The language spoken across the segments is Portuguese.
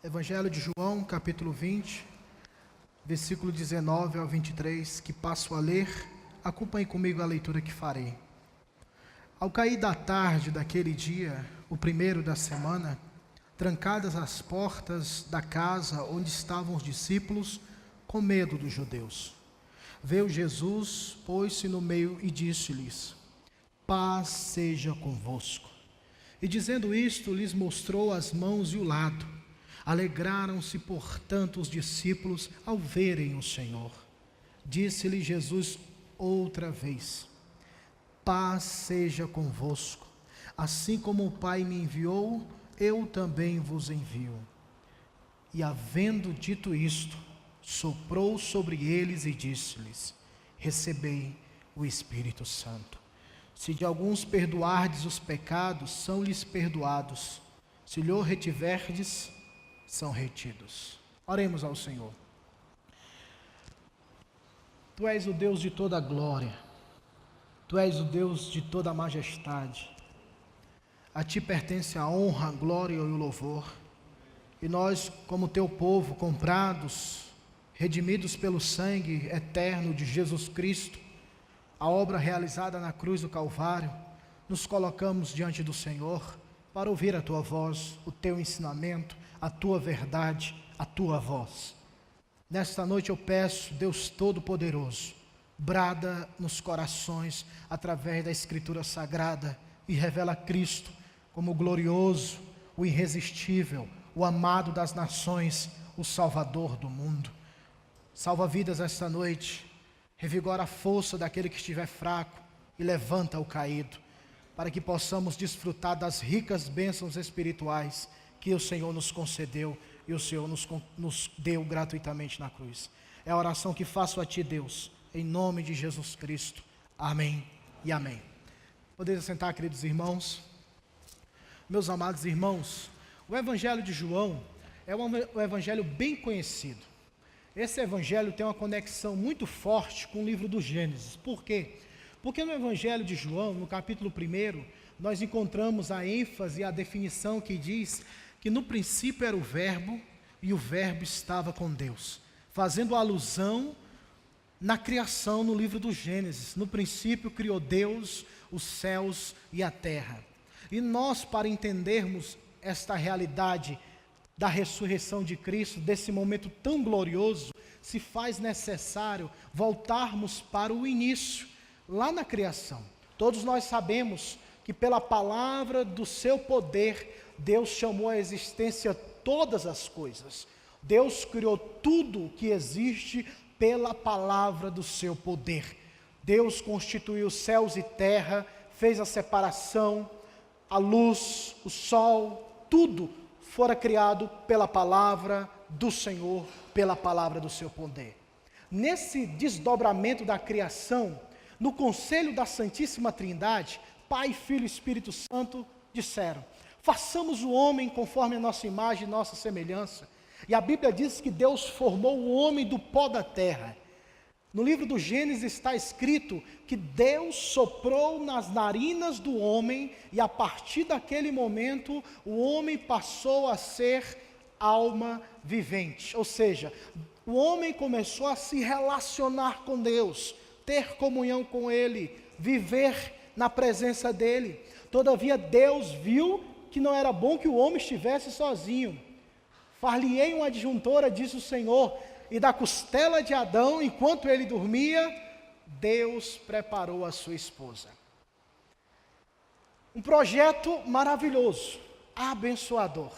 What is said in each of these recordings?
Evangelho de João, capítulo 20, versículo 19 ao 23, que passo a ler. Acompanhe comigo a leitura que farei. Ao cair da tarde daquele dia, o primeiro da semana, trancadas as portas da casa onde estavam os discípulos, com medo dos judeus, veio Jesus, pôs-se no meio e disse-lhes: paz seja convosco. E dizendo isto, lhes mostrou as mãos e o lado. Alegraram-se, portanto, os discípulos ao verem o Senhor. Disse-lhe Jesus outra vez: paz seja convosco. Assim como o Pai me enviou, eu também vos envio. E havendo dito isto, soprou sobre eles e disse-lhes: recebei o Espírito Santo. Se de alguns perdoardes os pecados, são-lhes perdoados. Se lhe retiverdes, são retidos. Oremos ao Senhor. Tu és o Deus de toda a glória, Tu és o Deus de toda a majestade. A Ti pertence a honra, a glória e o louvor. E nós, como Teu povo, comprados, redimidos pelo sangue eterno de Jesus Cristo, a obra realizada na cruz do Calvário, nos colocamos diante do Senhor para ouvir a Tua voz, o Teu ensinamento, a Tua verdade, a Tua voz. Nesta noite eu peço, Deus Todo-Poderoso, brada nos corações através da Escritura Sagrada e revela Cristo como o glorioso, o irresistível, o amado das nações, o Salvador do mundo. Salva vidas esta noite, revigora a força daquele que estiver fraco e levanta o caído, para que possamos desfrutar das ricas bênçãos espirituais que o Senhor nos concedeu e o Senhor nos deu gratuitamente na cruz. É a oração que faço a Ti, Deus, em nome de Jesus Cristo. Amém e amém. Podeis sentar, queridos irmãos. Meus amados irmãos, o Evangelho de João é um evangelho bem conhecido. Esse evangelho tem uma conexão muito forte com o livro do Gênesis. Por quê? Porque no Evangelho de João, no capítulo 1, nós encontramos a ênfase e a definição que diz que no princípio era o Verbo e o Verbo estava com Deus, fazendo alusão na criação no livro do Gênesis. No princípio criou Deus os céus e a terra. E nós, para entendermos esta realidade da ressurreição de Cristo, desse momento tão glorioso, se faz necessário voltarmos para o início, lá na criação. Todos nós sabemos que pela palavra do seu poder, Deus chamou à existência todas as coisas. Deus criou tudo o que existe pela palavra do seu poder. Deus constituiu céus e terra, fez a separação, a luz, o sol, tudo fora criado pela palavra do Senhor, pela palavra do seu poder. Nesse desdobramento da criação, no conselho da Santíssima Trindade, Pai, Filho e Espírito Santo disseram: façamos o homem conforme a nossa imagem e nossa semelhança. E a Bíblia diz que Deus formou o homem do pó da terra. No livro do Gênesis está escrito que Deus soprou nas narinas do homem, e a partir daquele momento o homem passou a ser alma vivente. Ou seja, o homem começou a se relacionar com Deus, ter comunhão com Ele, viver na presença dEle. Todavia Deus viu que não era bom que o homem estivesse sozinho. Far-lhe-ei uma adjuntora, disse o Senhor, e da costela de Adão, enquanto ele dormia, Deus preparou a sua esposa. Um projeto maravilhoso, abençoador.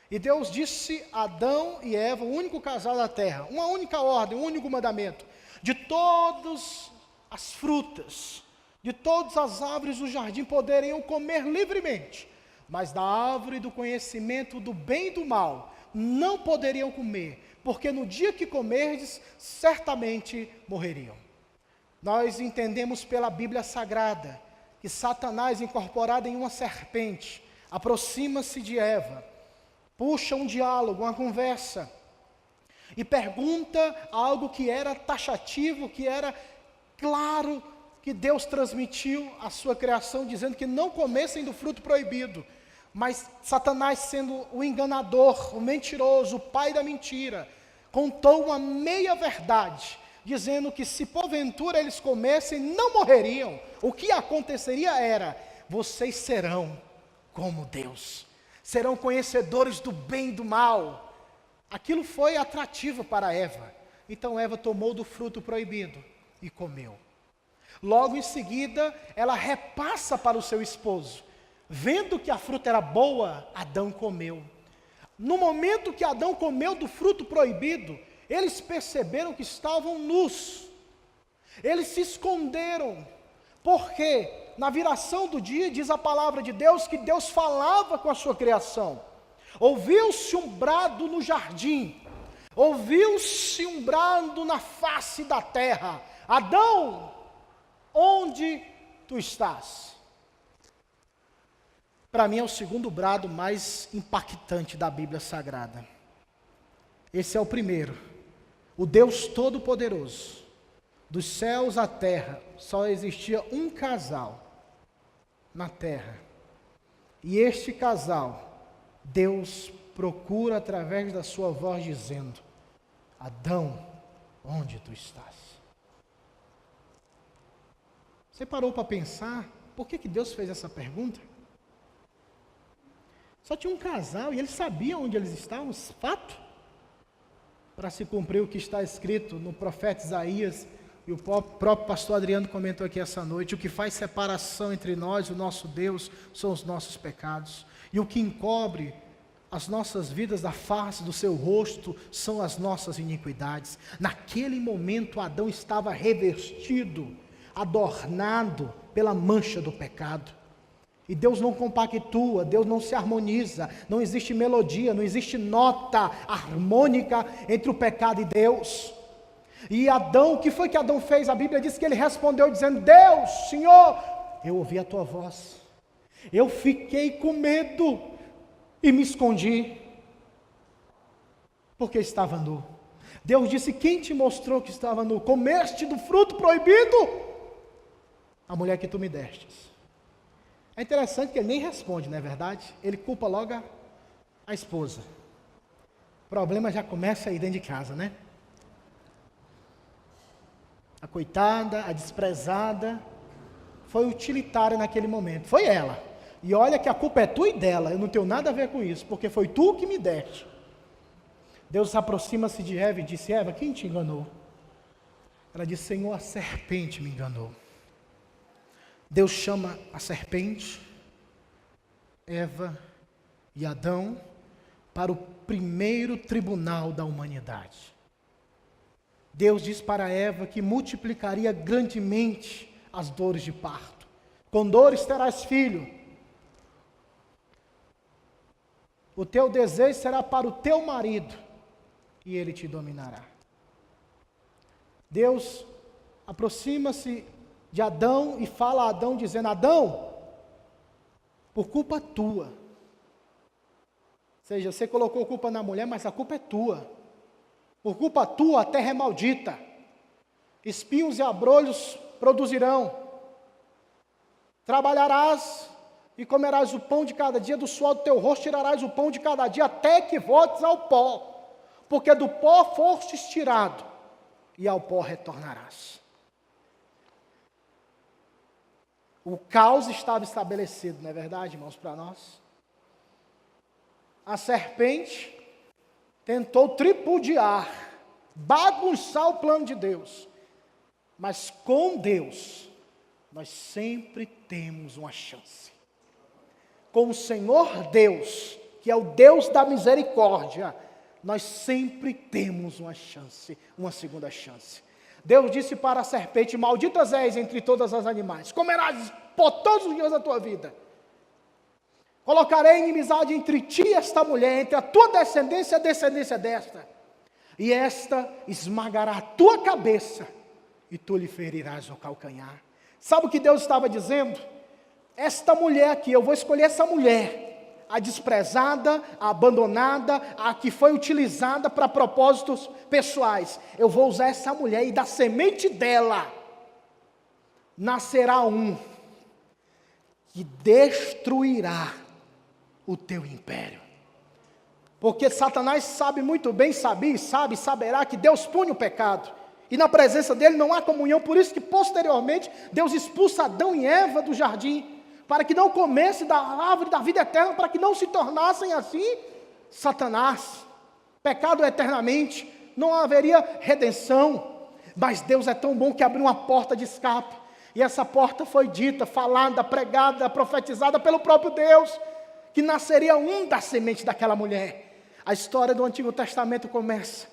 E Deus disse a Adão e Eva, o único casal da terra, uma única ordem, um único mandamento: de todas as frutas, de todas as árvores do jardim poderiam comer livremente, mas da árvore do conhecimento do bem e do mal não poderiam comer, porque no dia que comerdes, certamente morreriam. Nós entendemos pela Bíblia Sagrada que Satanás, incorporado em uma serpente, aproxima-se de Eva, puxa um diálogo, uma conversa, e pergunta algo que era taxativo, que era claro, que Deus transmitiu à sua criação, dizendo que não comessem do fruto proibido. Mas Satanás, sendo o enganador, o mentiroso, o pai da mentira, contou uma meia-verdade, dizendo que se porventura eles comessem, não morreriam. O que aconteceria era: vocês serão como Deus, serão conhecedores do bem e do mal. Aquilo foi atrativo para Eva. Então Eva tomou do fruto proibido e comeu. Logo em seguida, ela repassa para o seu esposo. Vendo que a fruta era boa, Adão comeu. No momento que Adão comeu do fruto proibido, eles perceberam que estavam nus. Eles se esconderam. Porque na viração do dia, diz a palavra de Deus, que Deus falava com a sua criação. Ouviu-se um brado no jardim. Ouviu-se um brado na face da terra: Adão, onde tu estás? Para mim é o segundo brado mais impactante da Bíblia Sagrada. Esse é o primeiro. O Deus Todo-Poderoso, dos céus à terra, só existia um casal na terra. E este casal, Deus procura através da sua voz dizendo: Adão, onde tu estás? Você parou para pensar por que Deus fez essa pergunta? Só tinha um casal e eles sabiam onde eles estavam, fato. Para se cumprir o que está escrito no profeta Isaías, e o próprio pastor Adriano comentou aqui essa noite: o que faz separação entre nós e o nosso Deus são os nossos pecados, e o que encobre as nossas vidas da face do seu rosto são as nossas iniquidades. Naquele momento Adão estava revestido, adornado pela mancha do pecado. E Deus não compactua, Deus não se harmoniza, não existe melodia, não existe nota harmônica entre o pecado e Deus. E Adão, o que foi que Adão fez? A Bíblia diz que ele respondeu dizendo: Deus, Senhor, eu ouvi a tua voz, eu fiquei com medo e me escondi, porque estava nu. Deus disse: quem te mostrou que estava nu? Comeste do fruto proibido? A mulher que tu me destes. É interessante que ele nem responde, não é verdade? Ele culpa logo a esposa. O problema já começa aí dentro de casa, né? A coitada, a desprezada, foi utilitária naquele momento. Foi ela. E olha que a culpa é tua e dela. Eu não tenho nada a ver com isso, porque foi tu que me deste. Deus aproxima-se de Eva e disse: Eva, quem te enganou? Ela disse: Senhor, a serpente me enganou. Deus chama a serpente, Eva e Adão para o primeiro tribunal da humanidade. Deus diz para Eva que multiplicaria grandemente as dores de parto. Com dores terás filho. O teu desejo será para o teu marido e ele te dominará. Deus aproxima-se de Adão e fala a Adão dizendo: Adão, por culpa tua. Ou seja, você colocou a culpa na mulher, mas a culpa é tua. Por culpa tua a terra é maldita. Espinhos e abrolhos produzirão. Trabalharás e comerás o pão de cada dia, do suor do teu rosto tirarás o pão de cada dia, até que voltes ao pó. Porque do pó fostes tirado, e ao pó retornarás. O caos estava estabelecido, não é verdade, irmãos, para nós? A serpente tentou tripudiar, bagunçar o plano de Deus. Mas com Deus, nós sempre temos uma chance. Com o Senhor Deus, que é o Deus da misericórdia, nós sempre temos uma chance, uma segunda chance. Deus disse para a serpente: malditas és entre todas as animais, comerás por todos os dias da tua vida. Colocarei inimizade entre ti e esta mulher, entre a tua descendência e a descendência desta. E esta esmagará a tua cabeça, e tu lhe ferirás o calcanhar. Sabe o que Deus estava dizendo? Esta mulher aqui, eu vou escolher essa mulher, a desprezada, a abandonada, a que foi utilizada para propósitos pessoais. Eu vou usar essa mulher e da semente dela nascerá um que destruirá o teu império. Porque Satanás sabe muito bem, saberá que Deus pune o pecado. E na presença dele não há comunhão, por isso que posteriormente Deus expulsa Adão e Eva do jardim, para que não comessem da árvore da vida eterna, para que não se tornassem assim Satanás. Pecado eternamente, não haveria redenção. Mas Deus é tão bom que abriu uma porta de escape. E essa porta foi dita, falada, pregada, profetizada pelo próprio Deus, que nasceria um da semente daquela mulher. A história do Antigo Testamento começa.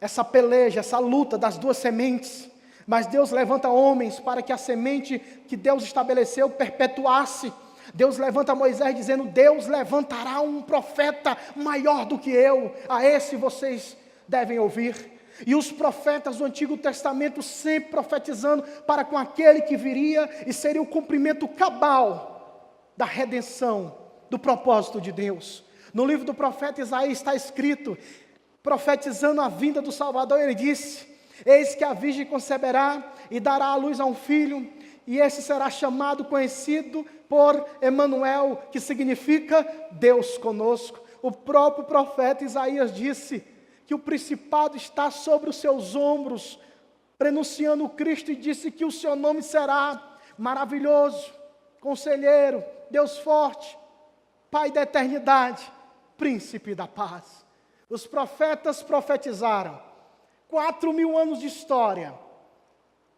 Essa peleja, essa luta das duas sementes. Mas Deus levanta homens para que a semente que Deus estabeleceu perpetuasse. Deus levanta Moisés dizendo: Deus levantará um profeta maior do que eu. A esse vocês devem ouvir. E os profetas do Antigo Testamento sempre profetizando para com aquele que viria e seria o cumprimento cabal da redenção, do propósito de Deus. No livro do profeta Isaías está escrito, profetizando a vinda do Salvador, ele disse: eis que a virgem conceberá e dará à luz a um filho, e esse será chamado, conhecido por Emanuel, que significa Deus conosco. O próprio profeta Isaías disse que o principado está sobre os seus ombros, prenunciando o Cristo, e disse que o seu nome será maravilhoso, conselheiro, Deus forte, Pai da eternidade, príncipe da paz. Os profetas profetizaram. 4.000 anos de história.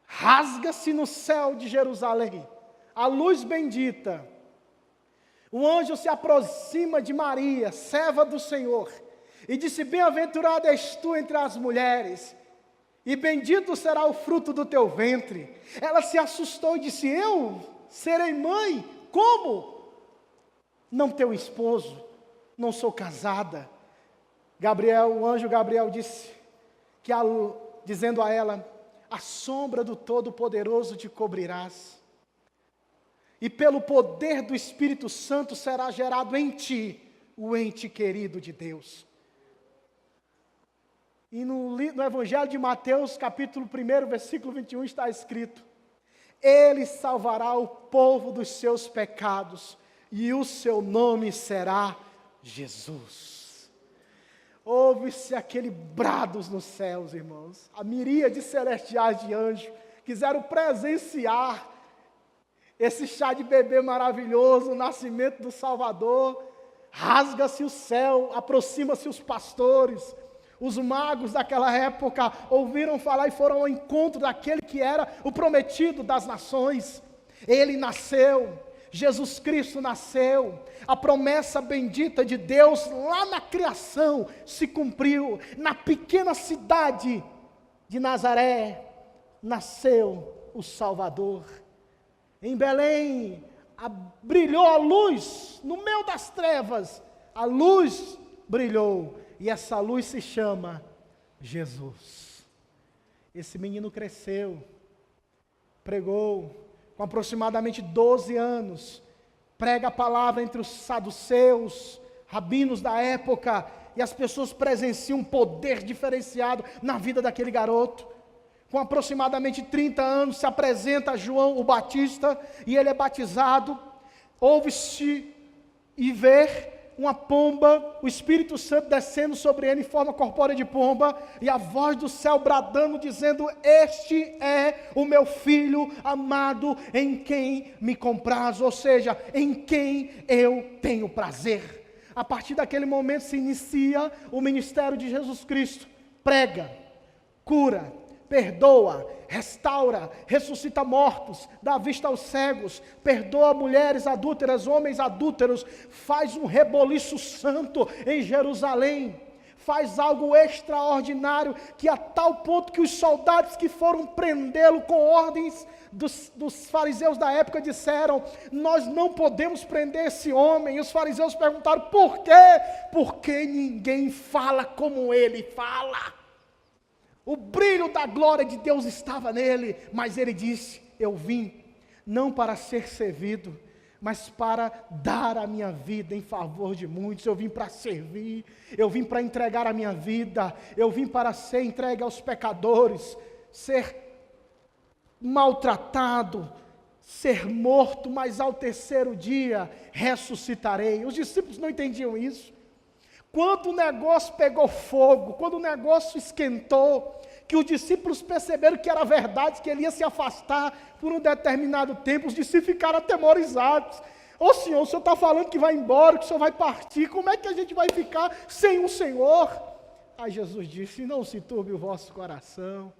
Rasga-se no céu de Jerusalém a luz bendita. O anjo se aproxima de Maria, serva do Senhor, e disse: bem-aventurada és tu entre as mulheres, e bendito será o fruto do teu ventre. Ela se assustou e disse: eu serei mãe? Como? Não tenho esposo, não sou casada. O anjo Gabriel disse dizendo a ela: a sombra do Todo-Poderoso te cobrirás, e pelo poder do Espírito Santo será gerado em ti o ente querido de Deus. E no Evangelho de Mateus, capítulo 1, versículo 21, está escrito: ele salvará o povo dos seus pecados, e o seu nome será Jesus. Ouve-se aquele brados nos céus, irmãos. A miríade celestiais de anjos quiseram presenciar esse chá de bebê maravilhoso, o nascimento do Salvador. Rasga-se o céu, aproxima-se os pastores. Os magos daquela época ouviram falar e foram ao encontro daquele que era o prometido das nações. Ele nasceu, Jesus Cristo nasceu, a promessa bendita de Deus lá na criação se cumpriu. Na pequena cidade de Nazaré nasceu o Salvador. Em Belém brilhou a luz, no meio das trevas a luz brilhou, e essa luz se chama Jesus. Esse menino cresceu, pregou, com aproximadamente 12 anos, prega a palavra entre os saduceus, rabinos da época, e as pessoas presenciam um poder diferenciado na vida daquele garoto. Com aproximadamente 30 anos, se apresenta João o Batista, e ele é batizado. Ouve-se e vê uma pomba, o Espírito Santo descendo sobre ele em forma corpórea de pomba, e a voz do céu bradando, dizendo: este é o meu filho amado, em quem me compraz, ou seja, em quem eu tenho prazer. A partir daquele momento se inicia o ministério de Jesus Cristo. Prega, cura, perdoa, restaura, ressuscita mortos, dá vista aos cegos, perdoa mulheres adúlteras, homens adúlteros, faz um reboliço santo em Jerusalém, faz algo extraordinário, que a tal ponto que os soldados que foram prendê-lo com ordens dos fariseus da época disseram: nós não podemos prender esse homem. E os fariseus perguntaram: por quê? Porque ninguém fala como ele fala. O brilho da glória de Deus estava nele, mas ele disse: eu vim não para ser servido, mas para dar a minha vida em favor de muitos. Eu vim para servir, eu vim para entregar a minha vida, eu vim para ser entregue aos pecadores, ser maltratado, ser morto, mas ao terceiro dia ressuscitarei. Os discípulos não entendiam isso. Quando o negócio pegou fogo, quando o negócio esquentou, que os discípulos perceberam que era verdade, que ele ia se afastar por um determinado tempo, os discípulos ficaram atemorizados. Ô Senhor, o Senhor está falando que vai embora, que o Senhor vai partir, como é que a gente vai ficar sem o Senhor? Aí Jesus disse: não se turbe o vosso coração,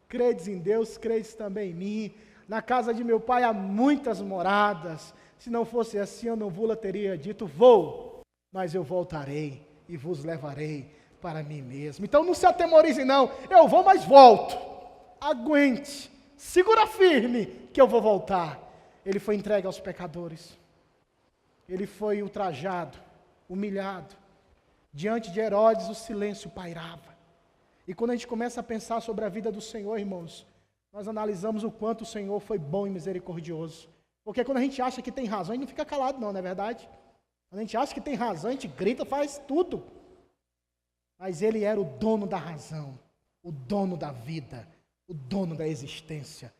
credes em Deus, credes também em mim. Na casa de meu pai há muitas moradas, se não fosse assim eu não vos teria dito, vou, mas eu voltarei e vos levarei para mim mesmo. Então não se atemorize não, eu vou, mas volto. Aguente, segura firme que eu vou voltar. Ele foi entregue aos pecadores. Ele foi ultrajado, humilhado. Diante de Herodes, o silêncio pairava. E quando a gente começa a pensar sobre a vida do Senhor, irmãos, nós analisamos o quanto o Senhor foi bom e misericordioso. Porque quando a gente acha que tem razão, a gente não fica calado não é verdade? Quando a gente acha que tem razão, a gente grita, faz tudo. Mas Ele era o dono da razão, o dono da vida, o dono da existência.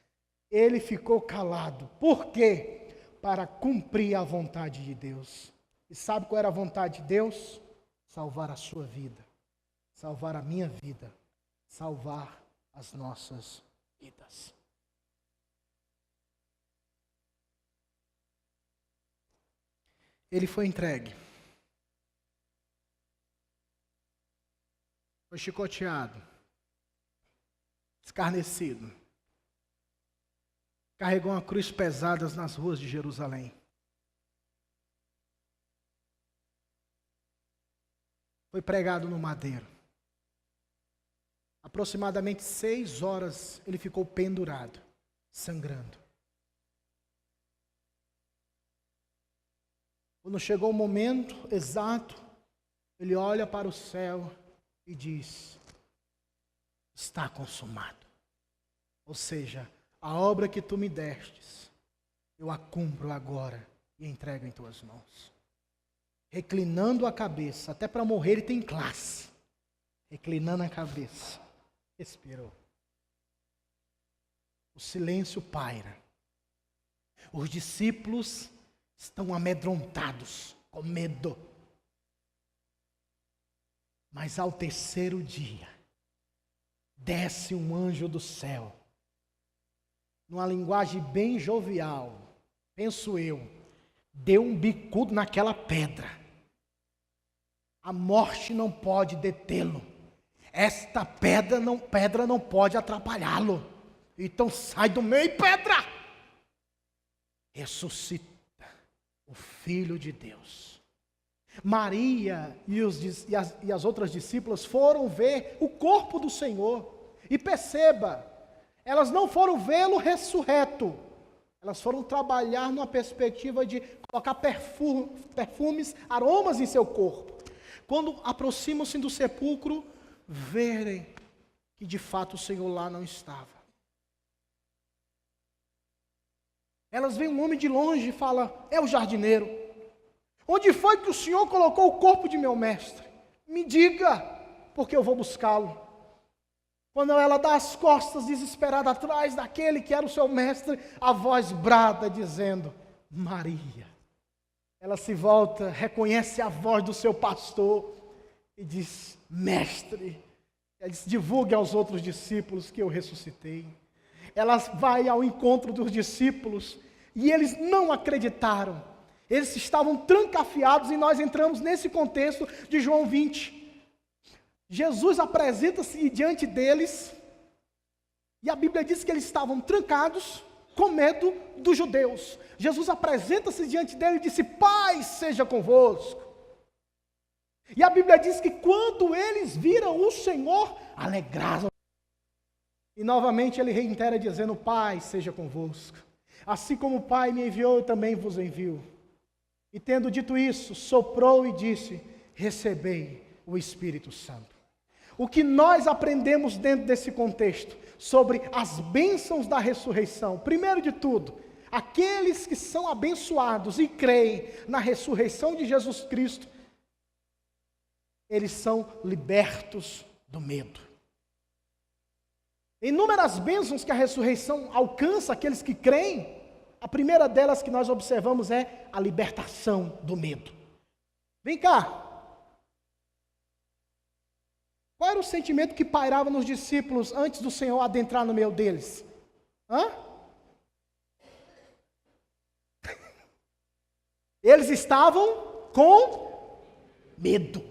Ele ficou calado. Por quê? Para cumprir a vontade de Deus. E sabe qual era a vontade de Deus? Salvar a sua vida, salvar a minha vida, salvar as nossas vidas. Ele foi entregue, foi chicoteado, escarnecido, carregou uma cruz pesada nas ruas de Jerusalém. Foi pregado no madeiro. Aproximadamente 6 horas ele ficou pendurado, sangrando. Quando chegou o momento exato, ele olha para o céu e diz: está consumado. Ou seja, a obra que tu me destes, eu a cumpro agora e entrego em tuas mãos. Reclinando a cabeça, até para morrer ele tem classe. Reclinando a cabeça, expirou. O silêncio paira. Os discípulos estão amedrontados, com medo. Mas ao terceiro dia, desce um anjo do céu, numa linguagem bem jovial, penso eu, deu um bicudo naquela pedra. A morte não pode detê-lo. Esta pedra não pode atrapalhá-lo. Então sai do meio, pedra! Ressuscita o Filho de Deus. Maria e as outras discípulas foram ver o corpo do Senhor. E perceba, elas não foram vê-lo ressurreto. Elas foram trabalhar numa perspectiva de colocar perfumes, aromas em seu corpo. Quando aproximam-se do sepulcro, verem que de fato o Senhor lá não estava. Elas veem um homem de longe e falam: é o jardineiro. Onde foi que o Senhor colocou o corpo de meu mestre? Me diga, porque eu vou buscá-lo. Quando ela dá as costas desesperada atrás daquele que era o seu mestre, a voz brada dizendo: Maria. Ela se volta, reconhece a voz do seu pastor e diz: mestre. Ela diz: divulgue aos outros discípulos que eu ressuscitei. Ela vai ao encontro dos discípulos e eles não acreditaram. Eles estavam trancafiados e nós entramos nesse contexto de João 20. Jesus apresenta-se diante deles e a Bíblia diz que eles estavam trancados com medo dos judeus. Jesus apresenta-se diante dele e disse: paz seja convosco. E a Bíblia diz que quando eles viram o Senhor, alegraram. E novamente ele reitera dizendo: paz seja convosco. Assim como o Pai me enviou, eu também vos envio. E tendo dito isso, soprou e disse: recebei o Espírito Santo. O que nós aprendemos dentro desse contexto sobre as bênçãos da ressurreição? Primeiro de tudo, aqueles que são abençoados e creem na ressurreição de Jesus Cristo, eles são libertos do medo. Inúmeras bênçãos que a ressurreição alcança aqueles que creem, A primeira delas que nós observamos é a libertação do medo. Vem cá. Qual era o sentimento que pairava nos discípulos antes do Senhor adentrar no meio deles? Eles estavam com medo.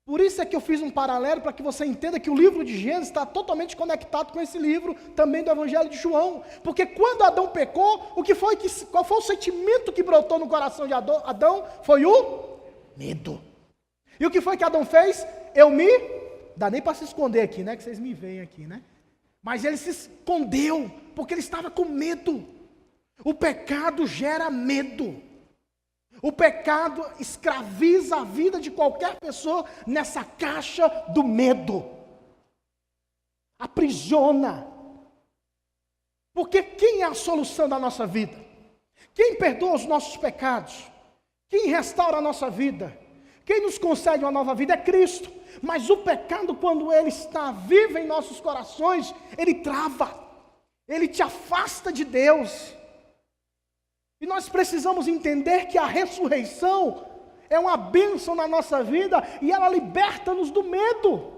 Por isso é que eu fiz um paralelo para que você entenda que o livro de Gênesis está totalmente conectado com esse livro também do Evangelho de João. Porque quando Adão pecou, qual foi o sentimento que brotou no coração de Adão? Foi o medo. E o que foi que Adão fez? Dá nem para se esconder aqui, né? Que vocês me veem aqui, né? Mas ele se escondeu, porque ele estava com medo. O pecado gera medo. O pecado escraviza a vida de qualquer pessoa nessa caixa do medo. Aprisiona. Porque quem é a solução da nossa vida? Quem perdoa os nossos pecados? Quem restaura a nossa vida? Quem nos concede uma nova vida é Cristo. Mas o pecado, quando ele está vivo em nossos corações, ele trava. Ele te afasta de Deus. E nós precisamos entender que a ressurreição é uma bênção na nossa vida e ela liberta-nos do medo.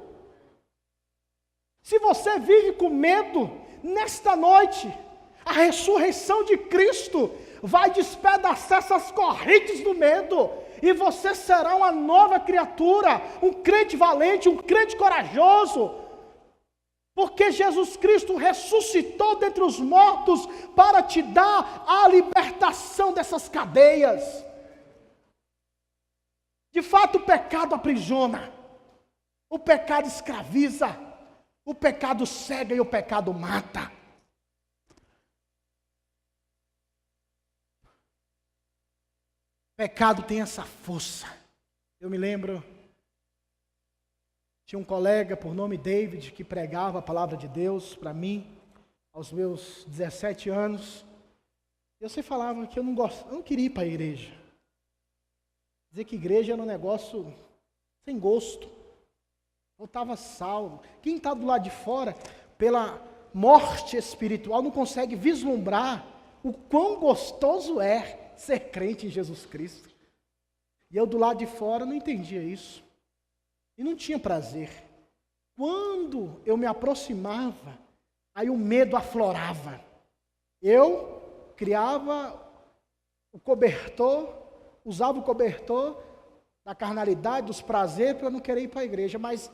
Se você vive com medo, nesta noite, a ressurreição de Cristo vai despedaçar essas correntes do medo e você será uma nova criatura, um crente valente, um crente corajoso. Porque Jesus Cristo ressuscitou dentre os mortos para te dar a libertação dessas cadeias. De fato, o pecado aprisiona, o pecado escraviza, o pecado cega e o pecado mata. O pecado tem essa força. Eu me lembro, tinha um colega por nome David que pregava a palavra de Deus para mim, aos meus 17 anos. Eu sempre falava que eu não queria ir para a igreja. Dizer que igreja era um negócio sem gosto. Eu estava salvo. Quem está do lado de fora, pela morte espiritual, não consegue vislumbrar o quão gostoso é ser crente em Jesus Cristo. E eu do lado de fora não entendia isso. E não tinha prazer. Quando eu me aproximava, aí o medo aflorava. Eu criava o cobertor, usava o cobertor da carnalidade, dos prazeres, para não querer ir para a igreja. Mas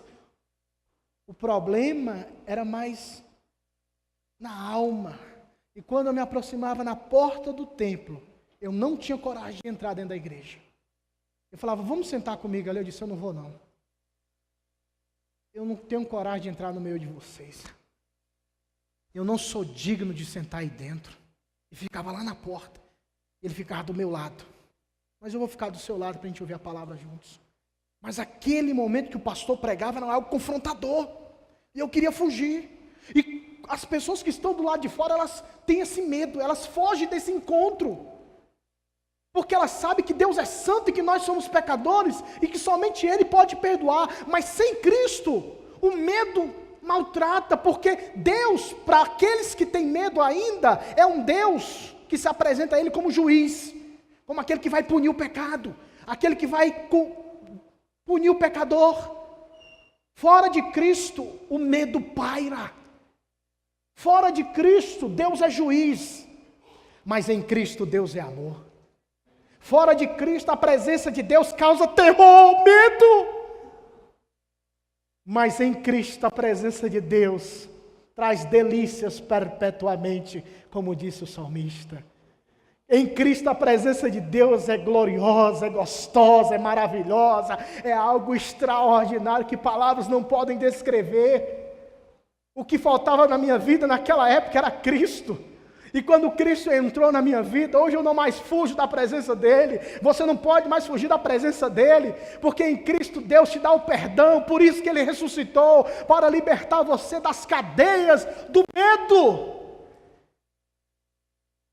o problema era mais na alma. E quando eu me aproximava na porta do templo, eu não tinha coragem de entrar dentro da igreja. Eu falava, vamos sentar comigo ali. Eu disse, eu não vou não. Eu não tenho coragem de entrar no meio de vocês. Eu não sou digno de sentar aí dentro. E ficava lá na porta. Ele ficava do meu lado. Mas eu vou ficar do seu lado para a gente ouvir a palavra juntos. Mas aquele momento que o pastor pregava era algo confrontador. E eu queria fugir. E as pessoas que estão do lado de fora, elas têm esse medo. Elas fogem desse encontro. Porque ela sabe que Deus é santo e que nós somos pecadores e que somente Ele pode perdoar. Mas sem Cristo, o medo maltrata, porque Deus, para aqueles que têm medo ainda, é um Deus que se apresenta a Ele como juiz, como aquele que vai punir o pecado, aquele que vai punir o pecador. Fora de Cristo, o medo paira. Fora de Cristo, Deus é juiz, mas em Cristo Deus é amor. Fora de Cristo, a presença de Deus causa terror, medo. Mas em Cristo, a presença de Deus traz delícias perpetuamente, como disse o salmista. Em Cristo, a presença de Deus é gloriosa, é gostosa, é maravilhosa, é algo extraordinário que palavras não podem descrever. O que faltava na minha vida naquela época era Cristo. E quando Cristo entrou na minha vida, hoje eu não mais fujo da presença dEle. Você não pode mais fugir da presença dEle, porque em Cristo Deus te dá o perdão. Por isso que Ele ressuscitou, para libertar você das cadeias do medo.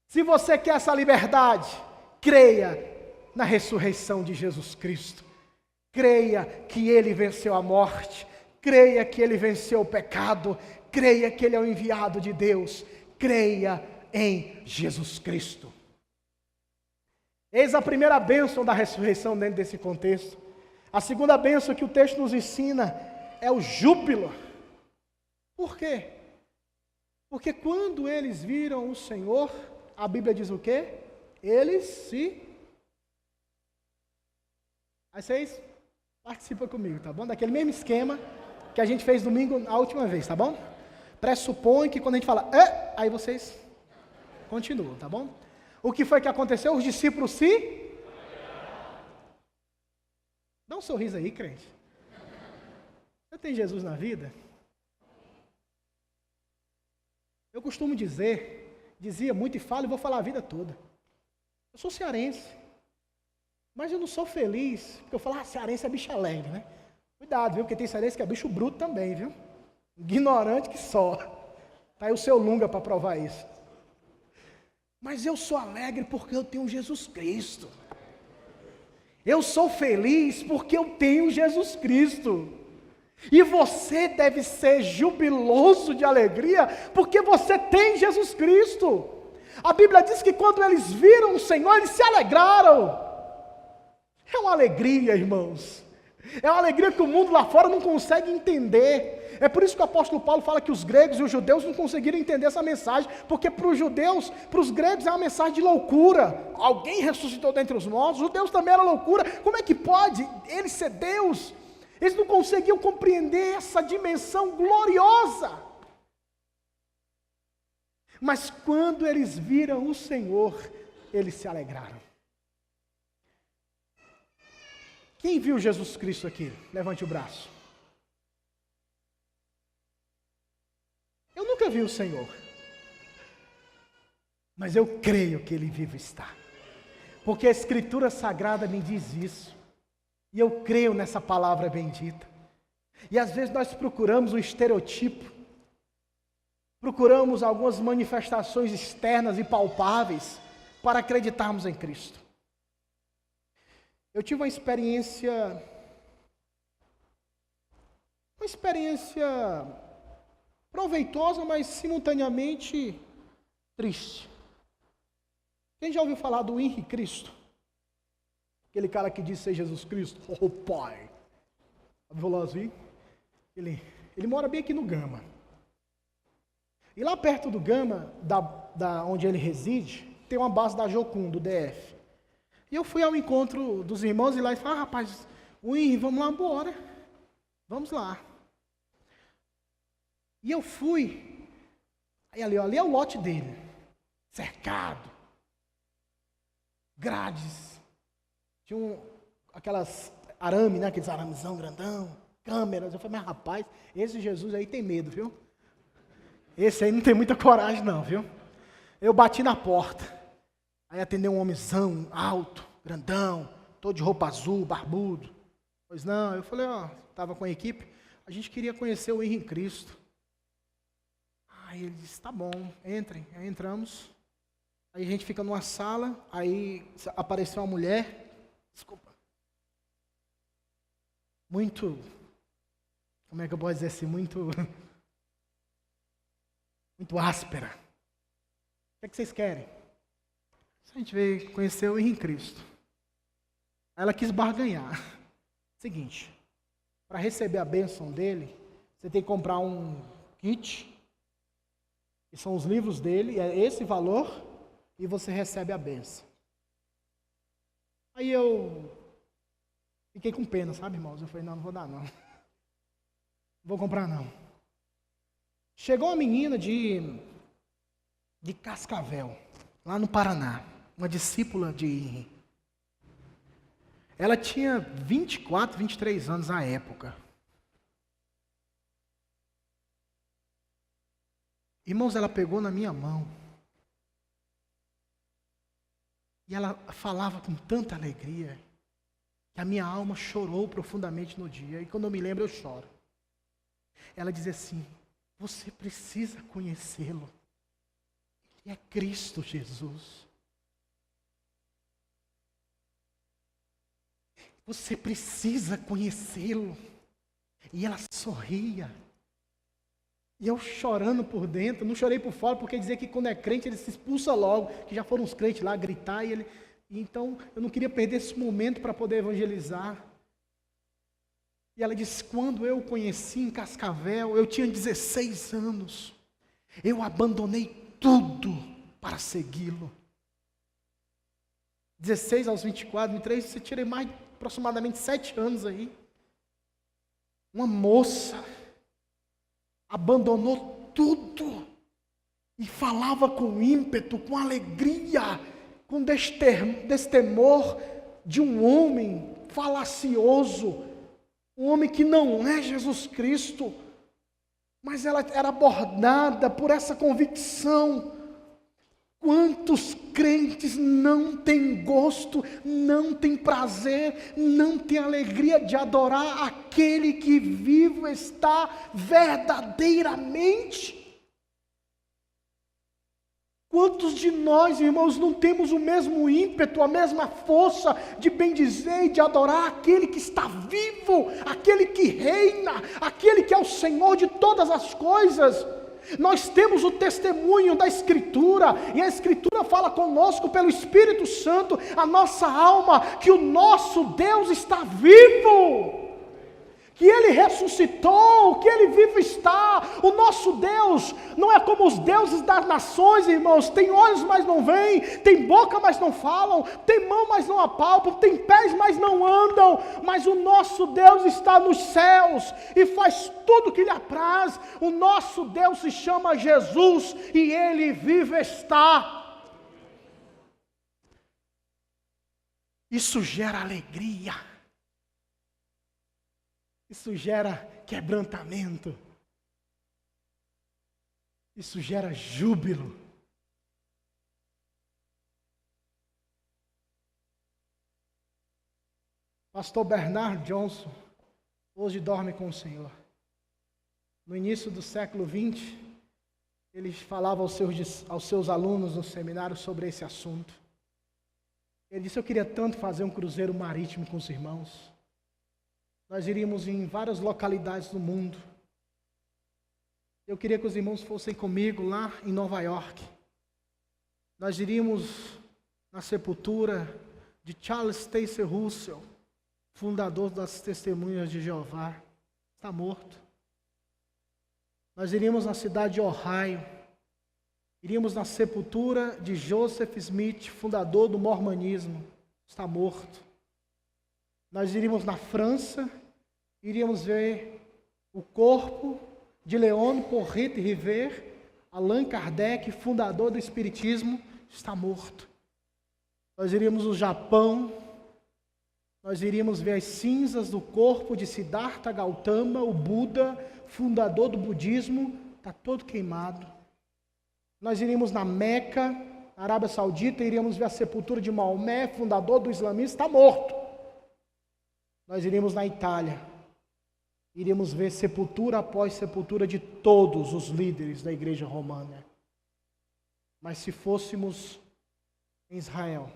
Se você quer essa liberdade, creia na ressurreição de Jesus Cristo. Creia que Ele venceu a morte. Creia que Ele venceu o pecado. creia que Ele é o enviado de Deus, creia em Jesus Cristo. Eis a primeira bênção da ressurreição dentro desse contexto. A segunda bênção que o texto nos ensina é o júbilo. Por quê? Porque quando eles viram o Senhor, a Bíblia diz o quê? Eles se... Aí vocês participam comigo, tá bom? Daquele mesmo esquema que a gente fez domingo a última vez, tá bom? Pressupõe que quando a gente fala, aí vocês continuam, tá bom? O que foi que aconteceu? Os discípulos se... Dá um sorriso aí, crente. Você tem Jesus na vida? Eu costumo dizia muito e falo e vou falar a vida toda. Eu sou cearense, mas eu não sou feliz, porque eu falo, cearense é bicho alegre, né? Cuidado, viu? Porque tem cearense que é bicho bruto também, viu? Ignorante que só. Tá aí o seu Lunga para provar isso. Mas eu sou alegre porque eu tenho Jesus Cristo. Eu sou feliz porque eu tenho Jesus Cristo. E você deve ser jubiloso de alegria porque você tem Jesus Cristo. A Bíblia diz que quando eles viram o Senhor, eles se alegraram. É uma alegria, irmãos. É uma alegria que o mundo lá fora não consegue entender. É por isso que o apóstolo Paulo fala que os gregos e os judeus não conseguiram entender essa mensagem, porque para os judeus, para os gregos é uma mensagem de loucura. Alguém ressuscitou dentre os mortos, os judeus também era loucura. Como é que pode ele ser Deus? Eles não conseguiam compreender essa dimensão gloriosa. Mas quando eles viram o Senhor, eles se alegraram. Quem viu Jesus Cristo aqui? Levante o braço. Eu nunca vi o Senhor, mas eu creio que Ele vivo está, porque a Escritura Sagrada me diz isso, e eu creio nessa palavra bendita. E às vezes nós procuramos um estereotipo, procuramos algumas manifestações externas e palpáveis para acreditarmos em Cristo. Eu tive uma experiência proveitosa, mas simultaneamente triste. Quem já ouviu falar do Henri Cristo? Aquele cara que disse ser Jesus Cristo, oh Pai. Velozinho. Ele mora bem aqui no Gama. E lá perto do Gama, da onde ele reside, tem uma base da Jocum, do DF. E eu fui ao encontro dos irmãos e lá e falei, rapaz, o Henri, vamos lá, bora. Vamos lá. E eu fui, aí ali é o lote dele, cercado, grades, tinha aquelas arame, né, aqueles aramezão grandão, câmeras. Eu falei, mas rapaz, esse Jesus aí tem medo, viu? Esse aí não tem muita coragem não, viu? Eu bati na porta, aí atendeu um homenzão, alto, grandão, todo de roupa azul, barbudo. Pois não, eu falei, estava com a equipe, a gente queria conhecer o Henri Cristo. Aí ele disse, tá bom, entrem. Aí entramos, aí a gente fica numa sala, aí apareceu uma mulher, desculpa, muito, como é que eu posso dizer assim, muito áspera. O que é que vocês querem? A gente veio conhecer o Henri Cristo. Aí ela quis barganhar. Seguinte, para receber a bênção dele, você tem que comprar um kit, que são os livros dele, é esse valor, e você recebe a bênção. Aí eu fiquei com pena, sabe, irmãos? Eu falei, não vou dar não. Não vou comprar não. Chegou uma menina de Cascavel, lá no Paraná, uma discípula de Henri. Ela tinha 24, 23 anos na época. Irmãos, ela pegou na minha mão e ela falava com tanta alegria que a minha alma chorou profundamente no dia. E quando eu me lembro, eu choro. Ela dizia assim, você precisa conhecê-lo. Ele é Cristo Jesus. Você precisa conhecê-lo. E ela sorria. E eu chorando por dentro, não chorei por fora, porque dizer que quando é crente ele se expulsa logo, que já foram uns crentes lá gritar, então eu não queria perder esse momento para poder evangelizar. E ela disse, quando eu o conheci em Cascavel, eu tinha 16 anos, eu abandonei tudo para segui-lo. 16 aos 24, 23, você tirei mais aproximadamente 7 anos aí. Uma moça abandonou tudo e falava com ímpeto, com alegria, com destemor de um homem falacioso, um homem que não é Jesus Cristo, mas ela era abordada por essa convicção. Quantos crentes não têm gosto, não têm prazer, não têm alegria de adorar aquele que vivo está verdadeiramente? Quantos de nós, irmãos, não temos o mesmo ímpeto, a mesma força de bendizer e de adorar aquele que está vivo, aquele que reina, aquele que é o Senhor de todas as coisas? Nós temos o testemunho da Escritura, e a Escritura fala conosco pelo Espírito Santo, a nossa alma, que o nosso Deus está vivo, que Ele ressuscitou, que Ele vivo está. O nosso Deus não é como os deuses das nações, irmãos, tem olhos, mas não veem, tem boca, mas não falam, tem mão, mas não apalpam, tem pés, mas não andam, mas o nosso Deus está nos céus, e faz tudo o que lhe apraz. O nosso Deus se chama Jesus, e Ele vivo está. Isso gera alegria. Isso gera quebrantamento. Isso gera júbilo. Pastor Bernard Johnson hoje dorme com o Senhor. No início do século XX, ele falava aos seus alunos no seminário sobre esse assunto. Ele disse, eu queria tanto fazer um cruzeiro marítimo com os irmãos. Nós iríamos em várias localidades do mundo. Eu queria que os irmãos fossem comigo lá em Nova York. Nós iríamos na sepultura de Charles Taze Russell, fundador das Testemunhas de Jeová. Está morto. Nós iríamos na cidade de Ohio. Iríamos na sepultura de Joseph Smith, fundador do mormonismo. Está morto. Nós iríamos na França, iríamos ver o corpo de Léon Porrette River, Allan Kardec, fundador do Espiritismo, está morto. Nós iríamos no Japão, nós iríamos ver as cinzas do corpo de Siddhartha Gautama, o Buda, fundador do budismo, está todo queimado. Nós iríamos na Meca, Arábia Saudita, iríamos ver a sepultura de Maomé, fundador do islamismo, está morto. Nós iríamos na Itália, iríamos ver sepultura após sepultura de todos os líderes da igreja romana. Mas se fôssemos em Israel,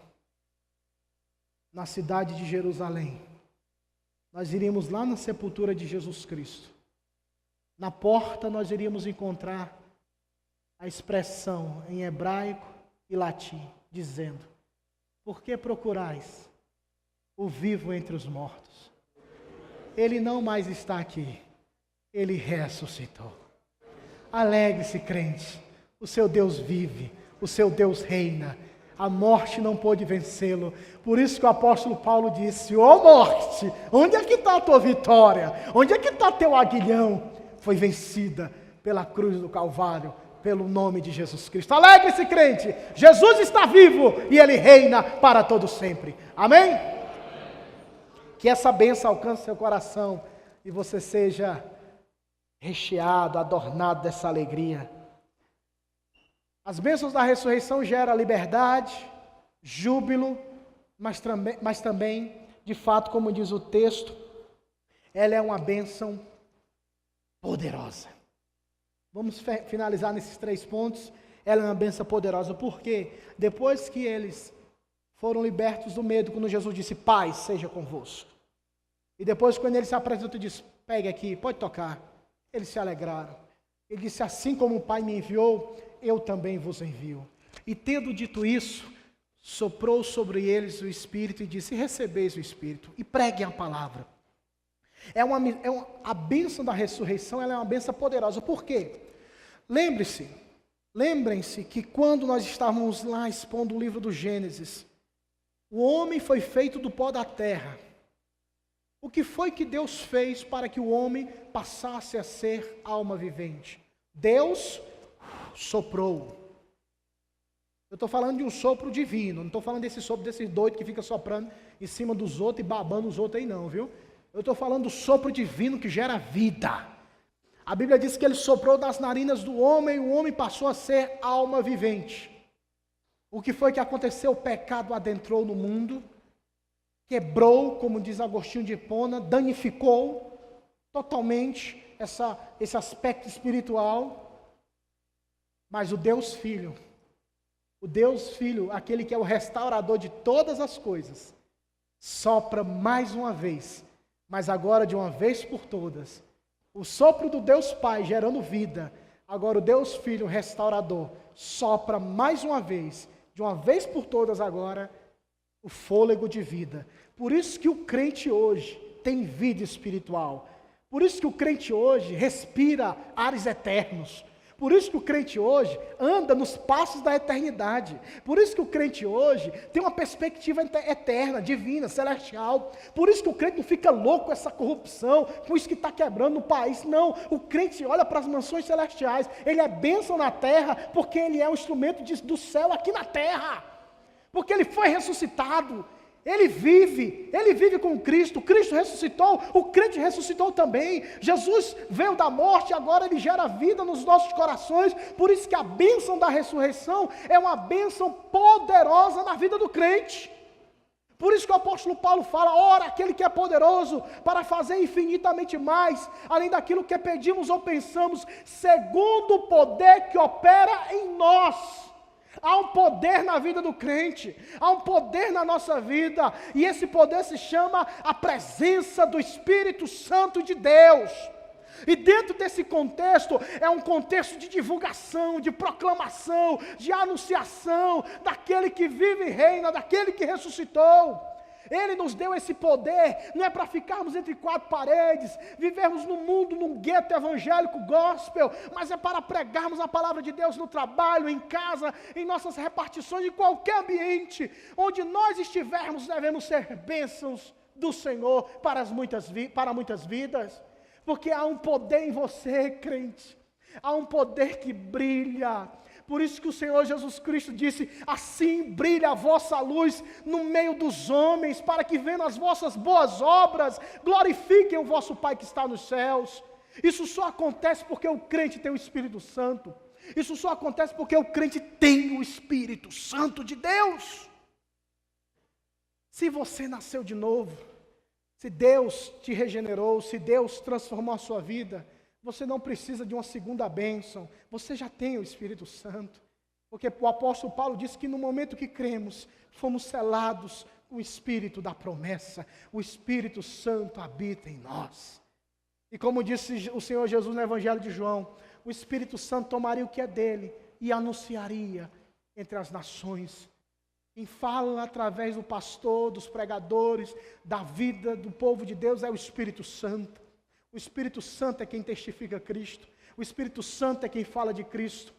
na cidade de Jerusalém, nós iríamos lá na sepultura de Jesus Cristo. Na porta nós iríamos encontrar a expressão em hebraico e latim, dizendo, por que procurais o vivo entre os mortos? Ele não mais está aqui, Ele ressuscitou. Alegre-se, crente, o seu Deus vive, o seu Deus reina, a morte não pôde vencê-lo. Por isso que o apóstolo Paulo disse, ô morte, onde é que está a tua vitória? Onde é que está teu aguilhão? Foi vencida pela cruz do Calvário, pelo nome de Jesus Cristo. Alegre-se, crente, Jesus está vivo e Ele reina para todo sempre. Amém? Que essa bênção alcance seu coração e você seja recheado, adornado dessa alegria. As bênçãos da ressurreição geram liberdade, júbilo, mas também, de fato, como diz o texto, ela é uma bênção poderosa. Vamos finalizar nesses 3 pontos. Ela é uma bênção poderosa, porque depois que eles foram libertos do medo, quando Jesus disse, paz seja convosco. E depois, quando ele se apresentou e disse, pegue aqui, pode tocar. Eles se alegraram. Ele disse, assim como o Pai me enviou, eu também vos envio. E tendo dito isso, soprou sobre eles o Espírito e disse, recebeis o Espírito e preguem a palavra. A bênção da ressurreição, ela é uma bênção poderosa. Por quê? Lembrem-se que quando nós estávamos lá expondo o livro do Gênesis, o homem foi feito do pó da terra. O que foi que Deus fez para que o homem passasse a ser alma vivente? Deus soprou. Eu estou falando de um sopro divino, não estou falando desse sopro desse doido que fica soprando em cima dos outros e babando os outros aí não, viu? Eu estou falando do sopro divino que gera vida. A Bíblia diz que ele soprou das narinas do homem e o homem passou a ser alma vivente. O que foi que aconteceu? O pecado adentrou no mundo, quebrou, como diz Agostinho de Hipona, danificou totalmente esse aspecto espiritual. Mas o Deus Filho, aquele que é o restaurador de todas as coisas, sopra mais uma vez, mas agora de uma vez por todas. O sopro do Deus Pai gerando vida, agora o Deus Filho restaurador sopra mais uma vez, de uma vez por todas agora, o fôlego de vida. Por isso que o crente hoje tem vida espiritual. Por isso que o crente hoje respira ares eternos. Por isso que o crente hoje anda nos passos da eternidade. Por isso que o crente hoje tem uma perspectiva eterna, divina, celestial. Por isso que o crente não fica louco com essa corrupção, com isso que está quebrando no país. Não, o crente olha para as mansões celestiais. Ele é bênção na terra, porque ele é um instrumento do céu aqui na terra. Porque ele foi ressuscitado. Ele vive com Cristo ressuscitou, o crente ressuscitou também, Jesus veio da morte, agora ele gera vida nos nossos corações, por isso que a bênção da ressurreição é uma bênção poderosa na vida do crente. Por isso que o apóstolo Paulo fala, ora aquele que é poderoso para fazer infinitamente mais, além daquilo que pedimos ou pensamos, segundo o poder que opera em nós. Há um poder na vida do crente, há um poder na nossa vida, e esse poder se chama a presença do Espírito Santo de Deus. E dentro desse contexto, é um contexto de divulgação, de proclamação, de anunciação, daquele que vive e reina, daquele que ressuscitou. Ele nos deu esse poder, não é para ficarmos entre quatro paredes, vivermos no mundo, num gueto evangélico gospel, mas é para pregarmos a palavra de Deus no trabalho, em casa, em nossas repartições, em qualquer ambiente, onde nós estivermos, devemos ser bênçãos do Senhor para muitas vidas, porque há um poder em você, crente, há um poder que brilha. Por isso que o Senhor Jesus Cristo disse, assim brilha a vossa luz no meio dos homens, para que vendo as vossas boas obras, glorifiquem o vosso Pai que está nos céus. Isso só acontece porque o crente tem o Espírito Santo. Isso só acontece porque o crente tem o Espírito Santo de Deus. Se você nasceu de novo, se Deus te regenerou, se Deus transformou a sua vida, você não precisa de uma segunda bênção, você já tem o Espírito Santo, porque o apóstolo Paulo disse que no momento que cremos, fomos selados com o Espírito da promessa, o Espírito Santo habita em nós. E como disse o Senhor Jesus no Evangelho de João, o Espírito Santo tomaria o que é dele e anunciaria entre as nações. Quem fala através do pastor, dos pregadores, da vida do povo de Deus é o Espírito Santo. O Espírito Santo é quem testifica Cristo. O Espírito Santo é quem fala de Cristo.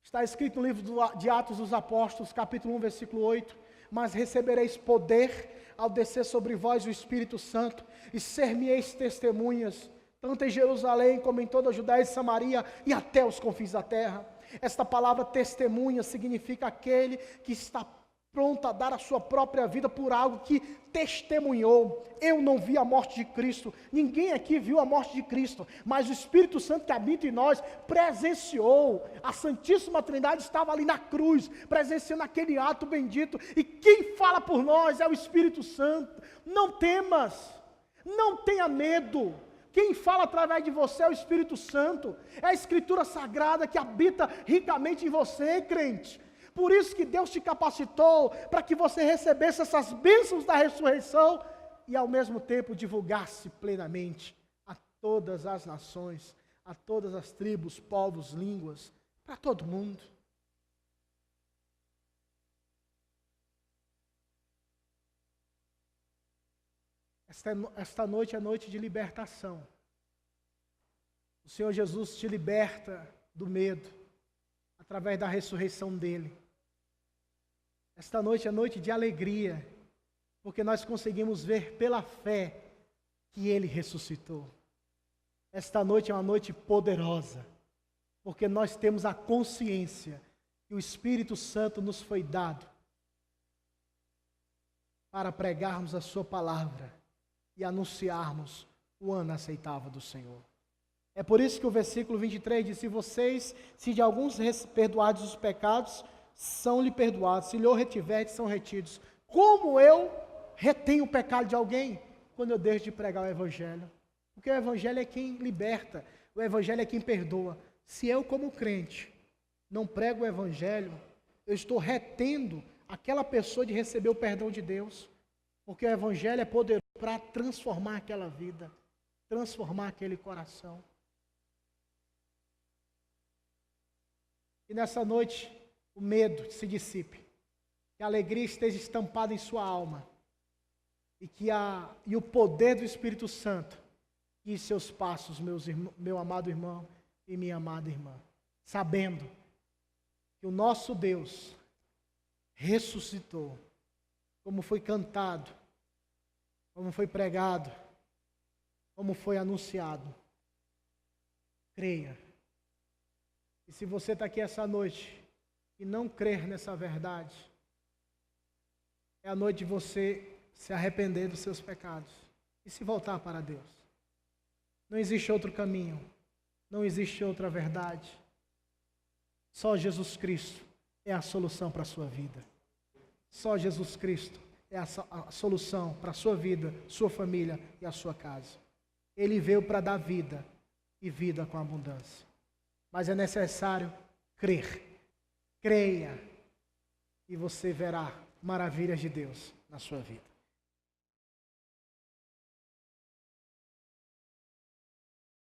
Está escrito no livro de Atos dos Apóstolos, capítulo 1, versículo 8. Mas recebereis poder ao descer sobre vós o Espírito Santo, e ser-me-eis testemunhas, tanto em Jerusalém como em toda a Judéia e Samaria, e até os confins da terra. Esta palavra testemunha significa aquele que está pronto a dar a sua própria vida por algo que testemunhou. Eu não vi a morte de Cristo, ninguém aqui viu a morte de Cristo, mas o Espírito Santo que habita em nós presenciou. A Santíssima Trindade estava ali na cruz, presenciando aquele ato bendito, e quem fala por nós é o Espírito Santo. Não temas, não tenha medo. Quem fala através de você é o Espírito Santo, é a Escritura Sagrada que habita ricamente em você, crente. Por isso que Deus te capacitou para que você recebesse essas bênçãos da ressurreição e ao mesmo tempo divulgasse plenamente a todas as nações a todas as tribos, povos, línguas, para todo mundo. Esta noite é noite de libertação. O Senhor Jesus te liberta do medo, através da ressurreição dele. Esta noite é noite de alegria, porque nós conseguimos ver pela fé que ele ressuscitou. Esta noite é uma noite poderosa, porque nós temos a consciência que o Espírito Santo nos foi dado para pregarmos a sua palavra e anunciarmos o ano aceitável do Senhor. É por isso que o versículo 23 diz: se de alguns perdoados os pecados, são-lhe perdoados, se lhe retiverdes, são retidos. Como eu retenho o pecado de alguém? Quando eu deixo de pregar o Evangelho. Porque o Evangelho é quem liberta, o Evangelho é quem perdoa. Se eu, como crente, não prego o Evangelho, eu estou retendo aquela pessoa de receber o perdão de Deus. Porque o Evangelho é poderoso para transformar aquela vida, transformar aquele coração. E nessa noite, o medo se dissipe, que a alegria esteja estampada em sua alma, e o poder do Espírito Santo guie seus passos, meu amado irmão e minha amada irmã, sabendo que o nosso Deus ressuscitou, como foi cantado, como foi pregado, como foi anunciado. Creia. E se você está aqui essa noite e não crer nessa verdade, é a noite de você se arrepender dos seus pecados e se voltar para Deus. Não existe outro caminho, não existe outra verdade. Só Jesus Cristo é a solução para a sua vida. Só Jesus Cristo é a solução para a sua vida, sua família e a sua casa. Ele veio para dar vida e vida com abundância. Mas é necessário crer. Creia e você verá maravilhas de Deus na sua vida.